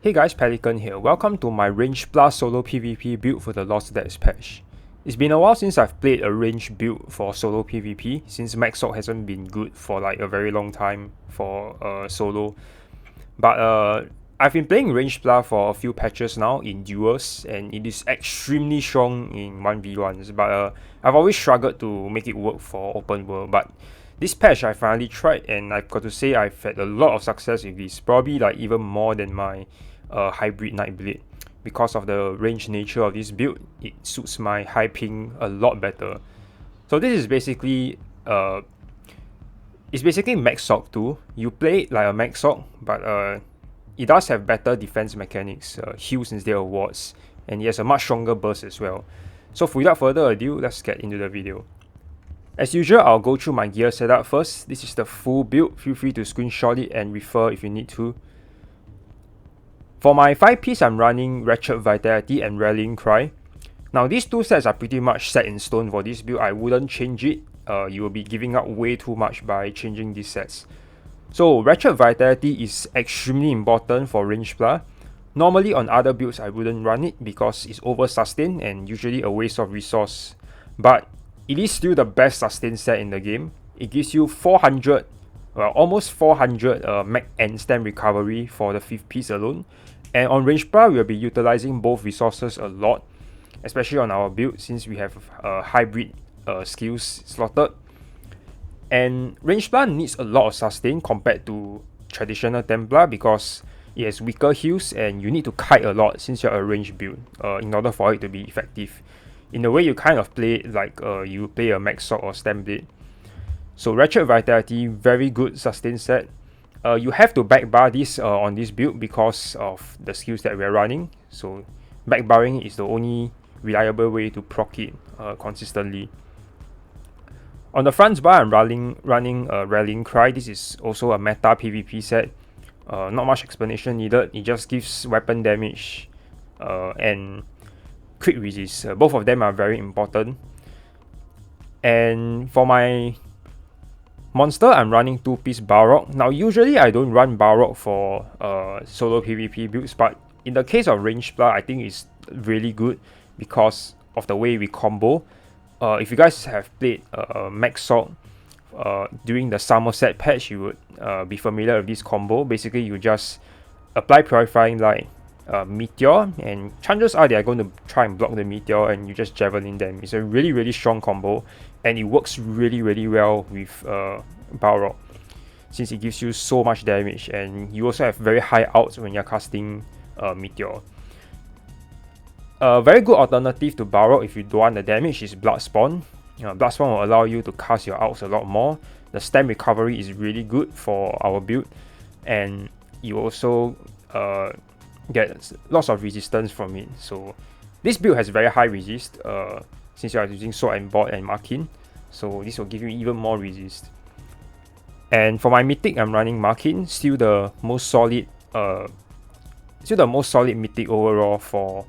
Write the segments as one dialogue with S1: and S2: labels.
S1: Hey guys, Pelican here. Welcome to my rangeplar solo PvP build for the Lost Decks patch. It's been a while since I've played a range build for solo PvP, since Magsorc hasn't been good for like a very long time for solo. But I've been playing rangeplar for a few patches now in duels, and it is extremely strong in 1v1s. But I've always struggled to make it work for open world. But this patch I finally tried, and I've got to say I've had a lot of success with this, probably like even more than my hybrid night blade. Because of the range nature of this build, it suits my high ping a lot better. So this is basically it's basically Magsorc too. You play it like a Magsorc, but it does have better defense mechanics, heals instead of wards, and it has a much stronger burst as well. So without further ado, let's get into the video. As usual, I'll go through my gear setup first. This is the full build. Feel free to screenshot it and refer if you need to. For my 5-piece, I'm running Wretched Vitality and Rallying Cry. Now these two sets are pretty much set in stone for this build. I wouldn't change it. You will be giving up way too much by changing these sets. So Wretched Vitality is extremely important for rangeplar. Normally on other builds I wouldn't run it because it's over sustain and usually a waste of resource. But it is still the best sustain set in the game. It gives you 400, well, almost 400 mech and stamp recovery for the 5th piece alone. And on rangeplar, we'll be utilizing both resources a lot, especially on our build since we have hybrid skills slotted. And rangeplar needs a lot of sustain compared to traditional Templar because it has weaker heals and you need to kite a lot since you're a range build in order for it to be effective. In a way, you kind of play it like you play a Magsorc or Stamp Blade. So Wretched Vitality, very good sustain set. You have to backbar this on this build because of the skills that we're running. So backbarring is the only reliable way to proc it consistently. On the front bar, I'm running Rallying Cry. This is also a meta PvP set. Not much explanation needed. It just gives weapon damage and crit resist. Both of them are very important. And for my monster, I'm running 2-piece Balrog. Now usually I don't run Balrog for solo PvP builds, but in the case of rangeplar, I think it's really good because of the way we combo. If you guys have played Magsorc during the Somerset patch, you would be familiar with this combo. Basically, you just apply Purifying Light, Meteor, and chances are they are going to try and block the Meteor and you just Javelin them. It's a really strong combo and it works really well with Balrog since it gives you so much damage and you also have very high outs when you're casting Meteor. A very good alternative to Balrog if you don't want the damage is Bloodspawn. Bloodspawn will allow you to cast your outs a lot more. The stamp recovery is really good for our build and you also get lots of resistance from it. So this build has very high resist since you are using Sword and Board and Markin. So this will give you even more resist. And for my mythic, I'm running Markin, still the most solid mythic overall for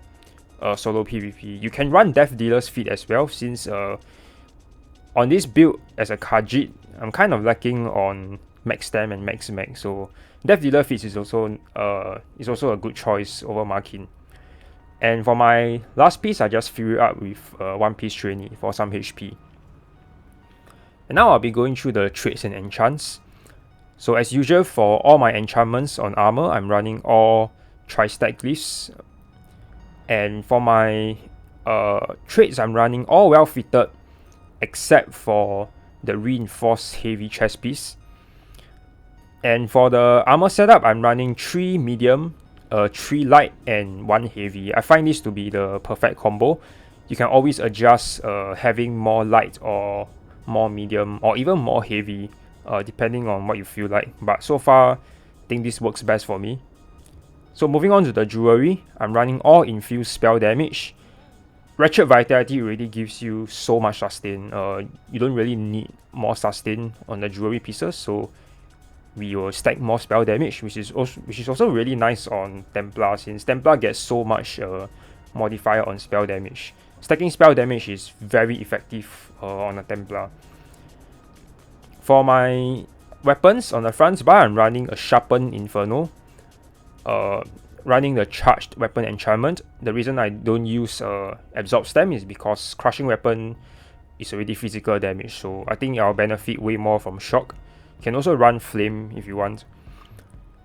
S1: solo PvP. You can run Death Dealer's Feat as well since on this build as a Khajiit, I'm kind of lacking on Max Stamp and Max Mag. So Death Dealer Feats is also a good choice over Markin. And for my last piece, I just fill it up with 1-piece Trainee for some HP. And now I'll be going through the traits and enchants. So as usual for all my enchantments on armor, I'm running all tri-stack glyphs. And for my traits, I'm running all well fitted except for the reinforced heavy chest piece. And for the armor setup, I'm running 3 medium, 3 light, and 1 heavy. I find this to be the perfect combo. You can always adjust having more light or more medium or even more heavy depending on what you feel like. But so far, I think this works best for me. So moving on to the jewelry, I'm running all infused spell damage. Wretched Vitality already gives you so much sustain. You don't really need more sustain on the jewelry pieces, so we will stack more spell damage, which is also really nice on Templar since Templar gets so much modifier on spell damage. Stacking spell damage is very effective on a Templar. For my weapons on the front bar, I'm running a Sharpened Inferno. running the charged weapon enchantment. The reason I don't use absorb stem is because crushing weapon is already physical damage, so I think I'll benefit way more from shock. You can also run flame if you want.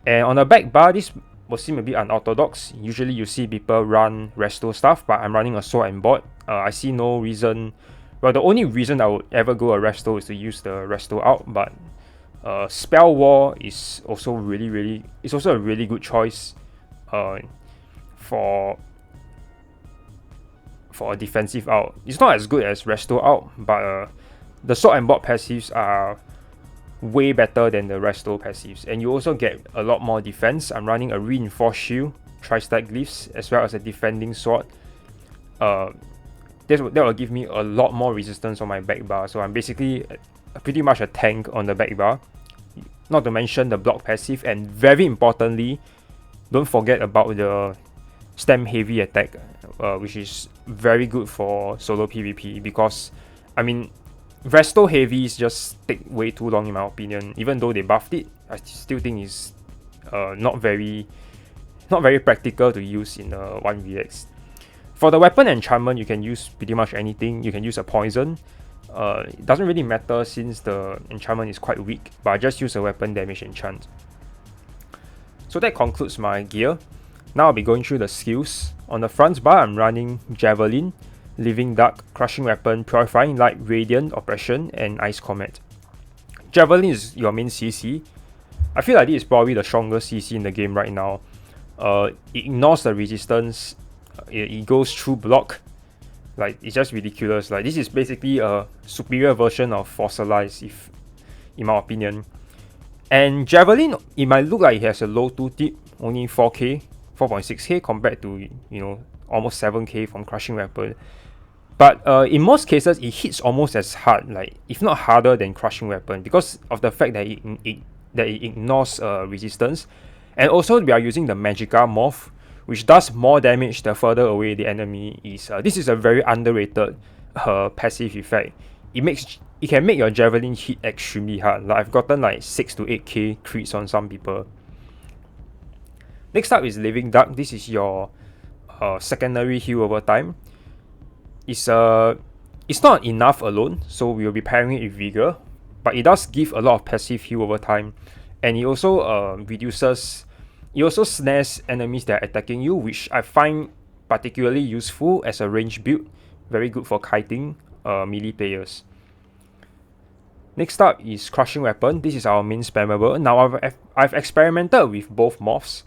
S1: And on the back bar, this will seem a bit unorthodox. Usually you see people run resto stuff, but I'm running a sword and board. I see no reason. Well, the only reason I would ever go a resto is to use the resto out, but spell wall is also it's also a really good choice for a defensive out. It's not as good as resto out, but the sword and board passives are way better than the resto passives, and you also get a lot more defense. I'm running a reinforced shield, tri-stack glyphs, as well as a defending sword. That will give me a lot more resistance on my back bar, so I'm basically pretty much a tank on the back bar. Not to mention the block passive, and very importantly, don't forget about the stem heavy attack, which is very good for solo PvP, because I mean, resto heavies just take way too long in my opinion. Even though they buffed it, I still think it's not very practical to use in 1vx. For the weapon enchantment, you can use pretty much anything. You can use a poison. It doesn't really matter since the enchantment is quite weak, but I just use a weapon damage enchant. So that concludes my gear. Now I'll be going through the skills. On the front bar, I'm running Javelin, Living Dark, Crushing Weapon, Purifying Light, Radiant, Oppression, and Ice Comet. Javelin is your main CC. I feel like this is probably the strongest CC in the game right now. It ignores the resistance. It goes through block. Like, it's just ridiculous. Like, this is basically a superior version of Fossilize, if, in my opinion. And Javelin, it might look like it has a low 2 tip, only 4k, 4.6k compared to, you know, almost 7k from Crushing Weapon. But in most cases, it hits almost as hard, like if not harder than Crushing Weapon, because of the fact that it ignores resistance. And also we are using the Magicka morph, which does more damage the further away the enemy is. This is a very underrated passive effect. It can make your Javelin hit extremely hard. Like, I've gotten like 6 to 8k crits on some people. Next up is Living Dark. This is your secondary heal over time. It's not enough alone, so we will be pairing it with Vigor, but it does give a lot of passive heal over time, and it also snares enemies that are attacking you, which I find particularly useful as a range build. Very good for kiting melee players. Next up is Crushing Weapon. This is our main spammable. Now I've experimented with both morphs,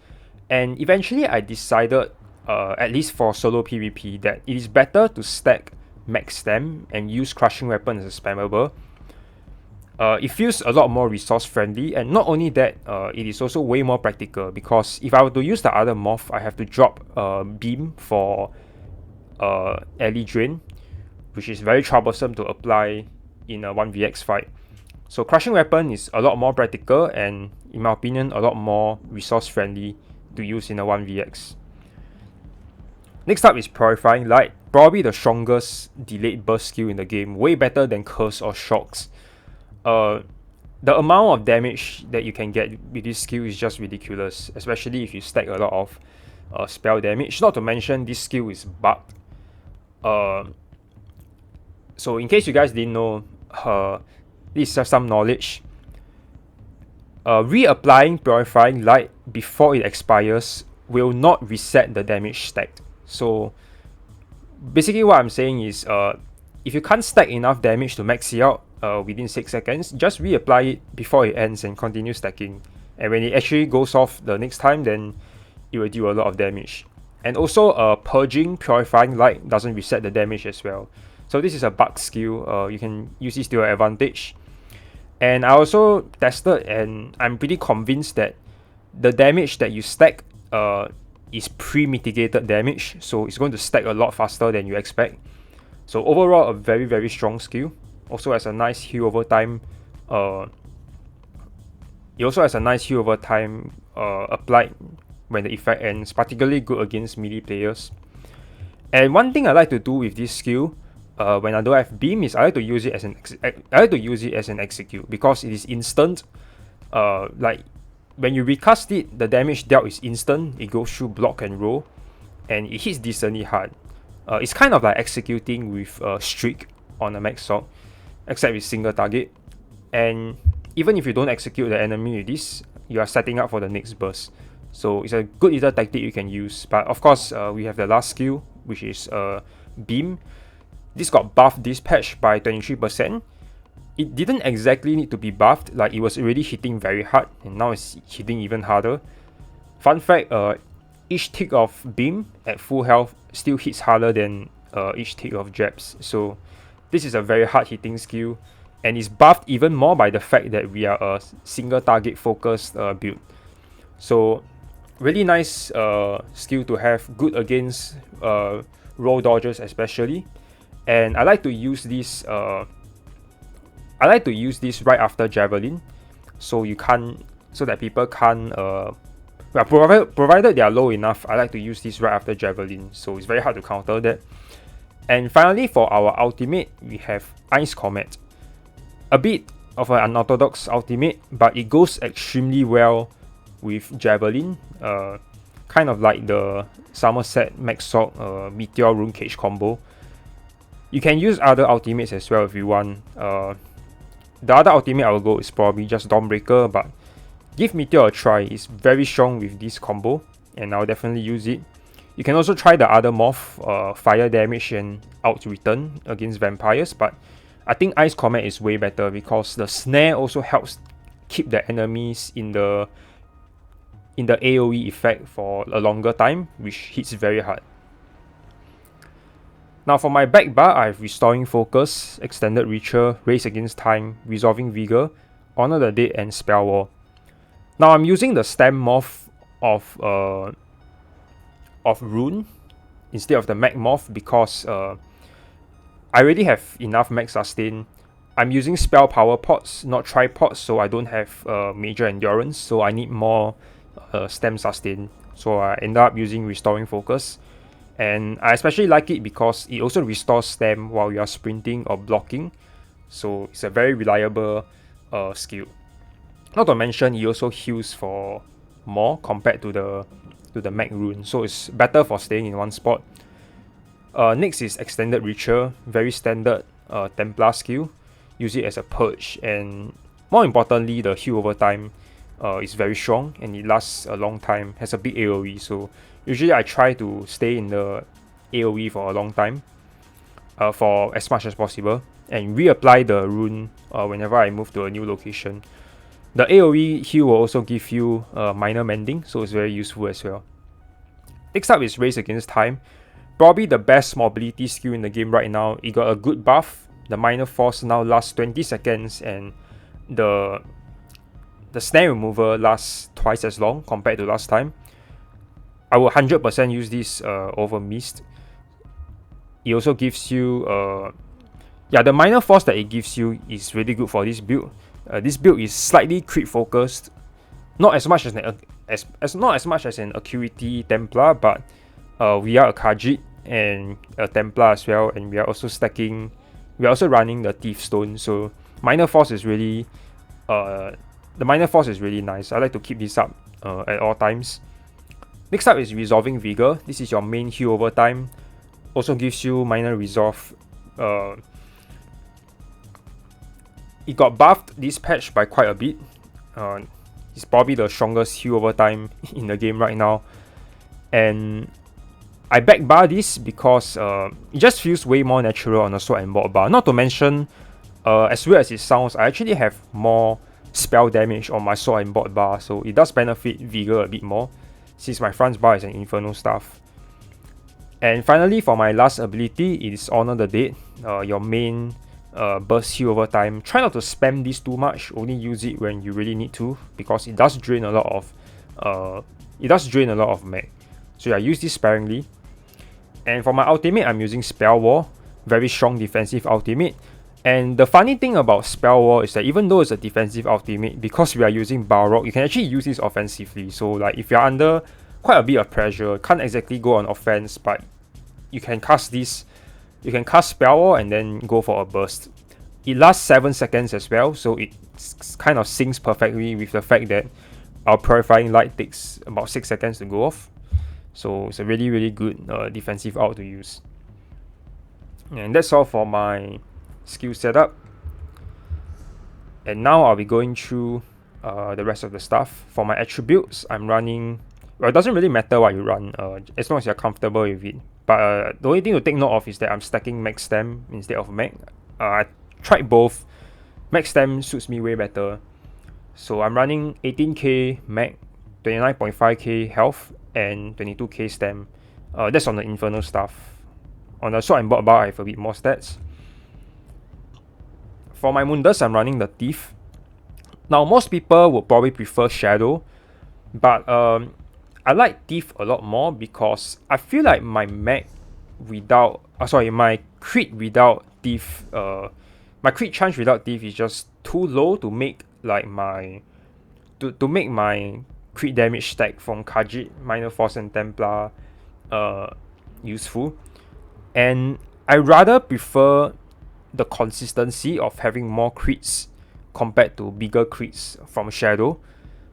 S1: and eventually I decided, at least for solo PvP, that it is better to stack max stem and use Crushing Weapon as a spammable. It feels a lot more resource friendly, and not only that, it is also way more practical, because if I were to use the other morph, I have to drop beam for ally drain, which is very troublesome to apply in a 1vx fight. So Crushing Weapon is a lot more practical and, in my opinion, a lot more resource friendly to use in a 1vx. Next up is Purifying Light, probably the strongest delayed burst skill in the game, way better than Curse or Shocks. The amount of damage that you can get with this skill is just ridiculous, especially if you stack a lot of spell damage. Not to mention, this skill is bugged. So in case you guys didn't know, this is just some knowledge. Reapplying Purifying Light before it expires will not reset the damage stacked. So basically what I'm saying is, if you can't stack enough damage to max it out within 6 seconds, just reapply it before it ends and continue stacking. And when it actually goes off the next time, then it will do a lot of damage. And also, Purging Purifying Light doesn't reset the damage as well. So this is a bug skill. You can use this to your advantage. And I also tested, and I'm pretty convinced that the damage that you stack is pre-mitigated damage, so it's going to stack a lot faster than you expect. So overall, a very, very strong skill. Also has a nice heal over time. It also has a nice heal over time applied when the effect ends, particularly good against melee players. And one thing I like to do with this skill, when I don't have beam, is I like to use it as an execute, because it is instant. Like, when you recast it, the damage dealt is instant. It goes through block and roll, and it hits decently hard. It's kind of like executing with a streak on a Magsorc, except with single target. And even if you don't execute the enemy with this, you are setting up for the next burst. So it's a good little tactic you can use. But of course, we have the last skill, which is Beam. This got buffed this patch by 23%. It didn't exactly need to be buffed, like it was already hitting very hard, and now it's hitting even harder. Fun fact, each tick of Beam at full health still hits harder than each tick of Jabs. So this is a very hard hitting skill, and it's buffed even more by the fact that we are a single target focused build. So really nice skill to have, good against roll dodgers especially. And I like to use this right after Javelin, so that people can't provided they are low enough. I like to use this right after Javelin, so it's very hard to counter that. And finally, for our ultimate, we have Ice Comet. A bit of an unorthodox ultimate, but it goes extremely well with Javelin, kind of like the Somerset Magsorc Meteor Rune Cage combo. You can use other ultimates as well if you want. The other ultimate I will go is probably just Dawnbreaker, but give Meteor a try. It's very strong with this combo, and I'll definitely use it. You can also try the other morph, fire damage and out return against vampires, but I think Ice Comet is way better because the snare also helps keep the enemies in the AoE effect for a longer time, which hits very hard. Now for my back bar, I have Restoring Focus, Extended Reacher, Race Against Time, Resolving Vigor, Honor the Dead, and Spell Wall. Now I'm using the stem morph of Rune instead of the Mag morph because I already have enough Mag sustain. I'm using spell power pots, not tripods, so I don't have major endurance, so I need more stem sustain. So I end up using Restoring Focus. And I especially like it because it also restores stam while you are sprinting or blocking. So it's a very reliable skill. Not to mention, it also heals for more compared to the Mag rune. So it's better for staying in one spot. Next is Extended Reacher. Very standard Templar skill. Use it as a purge. And more importantly, the heal over time is very strong. And it lasts a long time. Has a big AoE. So usually I try to stay in the AoE for a long time, for as much as possible, and reapply the rune whenever I move to a new location. The AoE heal will also give you minor mending, so it's very useful as well. Next up is Race Against Time. Probably the best mobility skill in the game right now. It got a good buff. The minor force now lasts 20 seconds, and the snare remover lasts twice as long compared to last time. I will 100% use this over Mist. It also gives you the minor force that it gives you is really good for this build. This build is slightly crit focused, not as much as an Acuity Templar, but we are a Khajiit and a Templar as well, and we are also running the Thief Stone. So minor force is really nice. I like to keep this up at all times. Next up is Resolving Vigor. This is your main heal over time. Also gives you minor resolve. It got buffed this patch by quite a bit. It's probably the strongest heal over time in the game right now. And I backbar this because it just feels way more natural on a sword and board bar. Not to mention, as weird as it sounds, I actually have more spell damage on my sword and board bar, so it does benefit Vigor a bit more, since my front bar is an Inferno Staff. And finally, for my last ability, it is Honor the Dead, your main burst heal over time. Try not to spam this too much, only use it when you really need to, because it does drain a lot of mag. So yeah, use this sparingly. And for my ultimate, I'm using Spell Wall, very strong defensive ultimate. And the funny thing about Spell Wall is that even though it's a defensive ultimate, because we are using Balrog, you can actually use this offensively. So like if you're under quite a bit of pressure, can't exactly go on offense, but you can cast this. You can cast Spell Wall and then go for a burst. It lasts 7 seconds as well, so it kind of syncs perfectly with the fact that our Purifying Light takes about 6 seconds to go off. So it's a really good defensive ult to use. And that's all for my skill setup. And now I'll be going through the rest of the stuff. For my attributes, I'm running... Well, it doesn't really matter what you run, as long as you're comfortable with it. But the only thing to take note of is that I'm stacking max stem instead of mag. I tried both. Max stem suits me way better. So I'm running 18k mag, 29.5k health, and 22k stem. That's on the infernal stuff. On the sword and board bar, I have a bit more stats. For my mundus, I'm running the thief. Now, most people would probably prefer shadow, but I like thief a lot more because I feel like my mag without, my crit without thief, my crit chance without thief is just too low to make like my to make my crit damage stack from Khajiit, Minor Force, and Templar useful. And I rather prefer the consistency of having more crits compared to bigger crits from Shadow.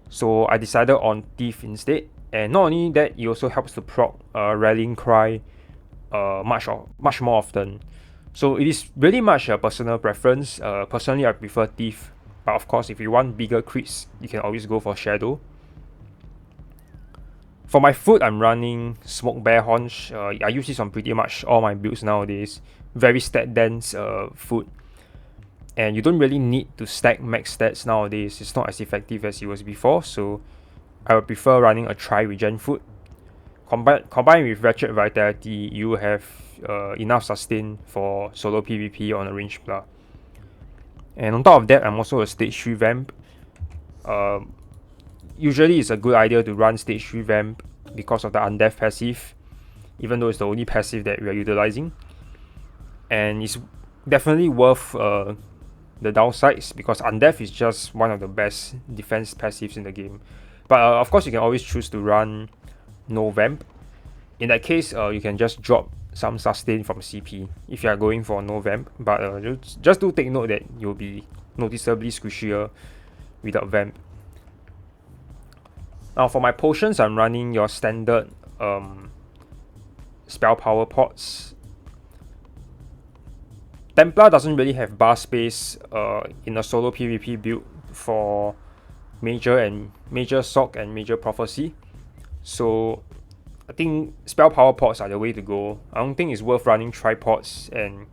S1: So I decided on Thief instead. And not only that, it also helps to proc Rallying Cry much more often. So it is really much a personal preference. Personally, I prefer Thief. But of course, if you want bigger crits, you can always go for Shadow. For my food, I'm running Smoke Bear Haunch. I use this on pretty much all my builds nowadays. Very stat dense food. And you don't really need to stack max stats nowadays. It's not as effective as it was before. So I would prefer running a Tri-Regen food. Combined with Ratchet Vitality, you have enough sustain for solo PvP on a rangeplar. And on top of that, I'm also a stage 3 vamp. Usually it's a good idea to run stage 3 vamp because of the undeath passive, even though it's the only passive that we are utilizing. And it's definitely worth the downsides because undeath is just one of the best defense passives in the game. But of course, you can always choose to run no vamp. In that case, you can just drop some sustain from CP if you are going for no vamp. But just do take note that you'll be noticeably squishier without vamp. Now for my potions, I'm running your standard spell power pots. Templar doesn't really have bar space in a solo PvP build for Major Sock and Major Prophecy. So I think spell power pots are the way to go. I don't think it's worth running tripods and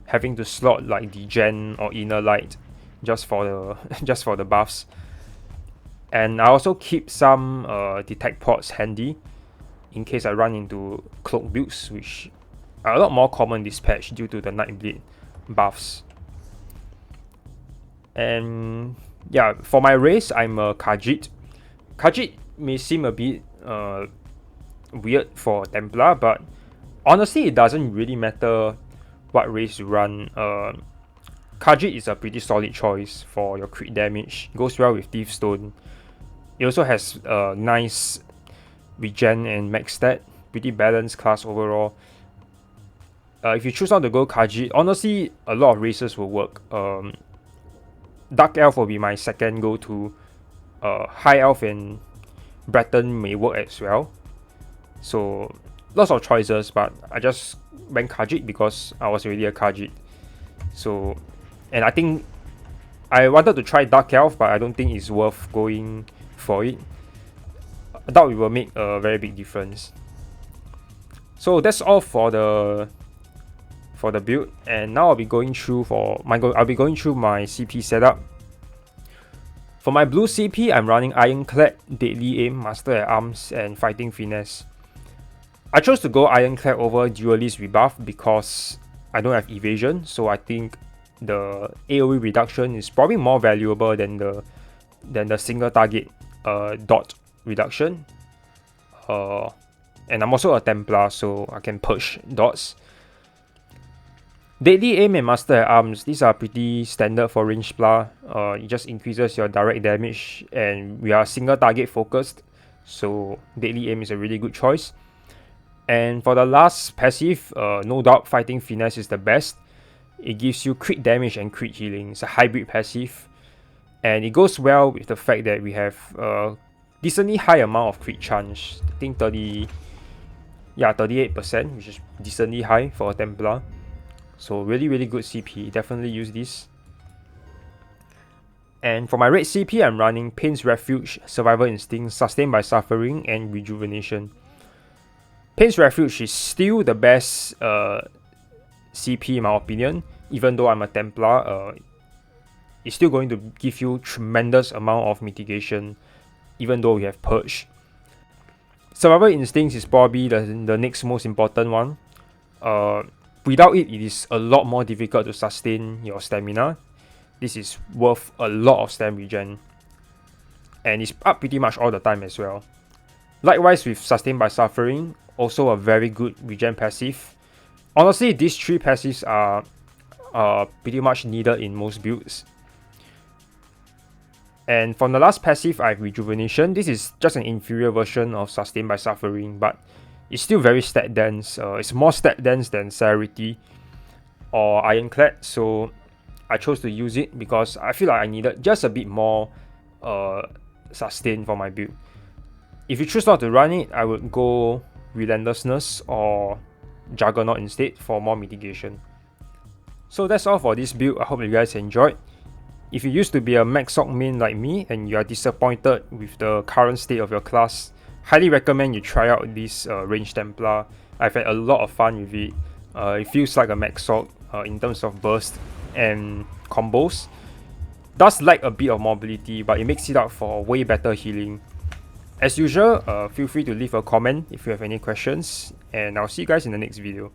S1: having to slot like Degen or Inner Light just for the buffs. And I also keep some detect pods handy in case I run into cloak builds, which are a lot more common this patch due to the Nightblade buffs. And yeah, for my race, I'm a Khajiit. Khajiit may seem a bit weird for Templar, but honestly, it doesn't really matter what race you run. Khajiit is a pretty solid choice for your crit damage. Goes well with Thief Stone. It also has nice regen and max stat. Pretty balanced class overall. If you choose not to go Khajiit, honestly, a lot of races will work. Dark Elf will be my second go-to. High Elf and Breton may work as well. So, lots of choices, but I just went Khajiit because I was already a Khajiit. So, and I think I wanted to try Dark Elf, but I don't think it's worth going for it. I doubt it will make a very big difference. So that's all for the build, and now I'll be going through my CP setup. For my blue CP, I'm running Ironclad, Deadly Aim, Master at Arms, and Fighting Finesse. I chose to go Ironclad over Duelist Rebuff because I don't have evasion, so I think the AoE reduction is probably more valuable than the single target dot reduction. And I'm also a Templar, so I can purge dots. Deadly Aim and Master at Arms, these are pretty standard for rangeplar. It just increases your direct damage, and we are single target focused, so Deadly Aim is a really good choice. And for the last passive, no doubt Fighting Finesse is the best. It gives you crit damage and crit healing. It's a hybrid passive. And it goes well with the fact that we have a decently high amount of crit chance. I think 38%, which is decently high for a Templar. So really good CP, definitely use this. And for my red CP, I'm running Pain's Refuge, Survival Instinct, Sustained by Suffering, and Rejuvenation. Pain's Refuge is still the best CP in my opinion, even though I'm a Templar. It's still going to give you tremendous amount of mitigation, even though we have Purge. Survival Instincts is probably the next most important one. Without it, it is a lot more difficult to sustain your stamina. This is worth a lot of stam regen, and it's up pretty much all the time as well. Likewise with Sustained by Suffering, also a very good regen passive. Honestly, these three passives are pretty much needed in most builds. And from the last passive, I have Rejuvenation. This is just an inferior version of Sustained by Suffering, but it's still very stat dense. It's more stat dense than Cyrodiil or Ironclad, so I chose to use it because I feel like I needed just a bit more sustain for my build. If you choose not to run it, I would go Relentlessness or Juggernaut instead for more mitigation. So that's all for this build. I hope you guys enjoyed. If you used to be a Magsorc main like me and you are disappointed with the current state of your class, highly recommend you try out this Range Templar. I've had a lot of fun with it. It feels like a Magsorc in terms of burst and combos. Does lack a bit of mobility, but it makes it up for way better healing. As usual, feel free to leave a comment if you have any questions, and I'll see you guys in the next video.